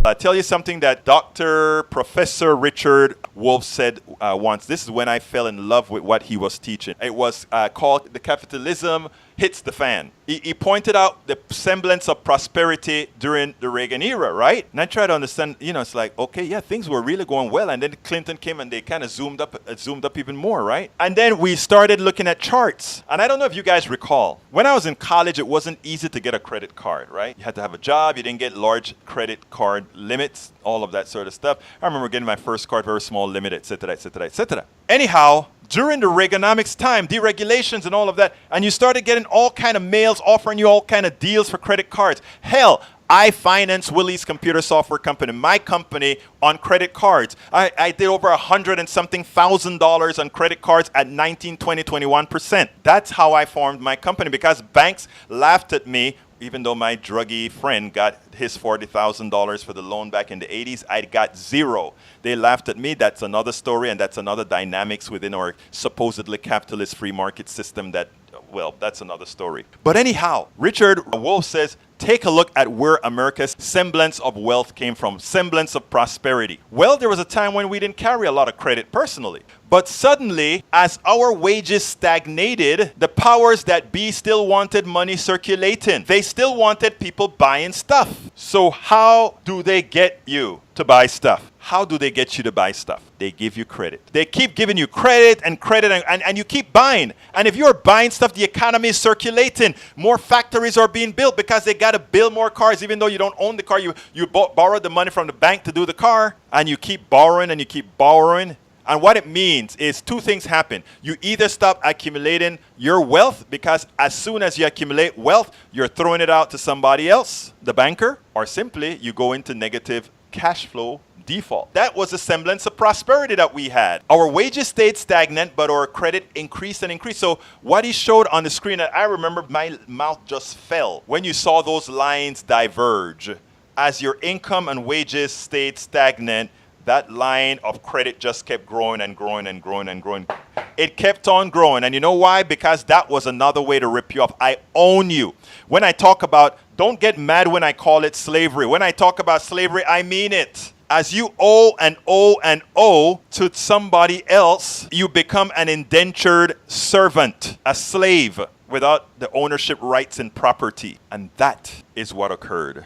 I'll tell you something that Professor Richard Wolff said once. This is when I fell in love with what he was teaching. It was called The Capitalism Hits the Fan. He pointed out the semblance of prosperity during the Reagan era, right? And I try to understand, it's like, okay, yeah, things were really going well. And then Clinton came and they kind of zoomed up even more, right? And then we started looking at charts. And I don't know if you guys recall, when I was in college, it wasn't easy to get a credit card, right? You had to have a job. You didn't get large credit card limits, all of that sort of stuff. I remember getting my first card, very small limit, et cetera, et cetera, et cetera. Anyhow, during the Reaganomics time, deregulations and all of that, and you started getting all kind of mails offering you all kind of deals for credit cards. Hell, I financed Willie's computer software company, my company, on credit cards. I did over $100 and something thousand on credit cards at 19, 20, 21%. That's how I formed my company, because banks laughed at me. Even though my druggy friend got his $40,000 for the loan back in the 80s, I got zero. They laughed at me. That's another story, and that's another dynamics within our supposedly capitalist free market system that, well, that's another story. But anyhow, Richard Wolff says, take a look at where America's semblance of wealth came from, semblance of prosperity. Well, there was a time when we didn't carry a lot of credit personally. But suddenly, as our wages stagnated, the powers that be still wanted money circulating. They still wanted people buying stuff. So how do they get you to buy stuff? How do they get you to buy stuff? They give you credit. They keep giving you credit and credit, and you keep buying. And if you're buying stuff, the economy is circulating. More factories are being built because they got to build more cars. Even though you don't own the car, you borrowed the money from the bank to do the car. And you keep borrowing and you keep borrowing. And what it means is two things happen. You either stop accumulating your wealth, because as soon as you accumulate wealth, you're throwing it out to somebody else, the banker, or simply you go into negative cash flow default. That was a semblance of prosperity that we had. Our wages stayed stagnant, but our credit increased and increased. So what he showed on the screen, I remember my mouth just fell when you saw those lines diverge. As your income and wages stayed stagnant, that line of credit just kept growing and growing and growing and growing. It kept on growing. And you know why? Because that was another way to rip you off. I own you. When I talk about, don't get mad when I call it slavery. When I talk about slavery, I mean it. As you owe and owe and owe to somebody else, you become an indentured servant, a slave, without the ownership rights and property. And that is what occurred.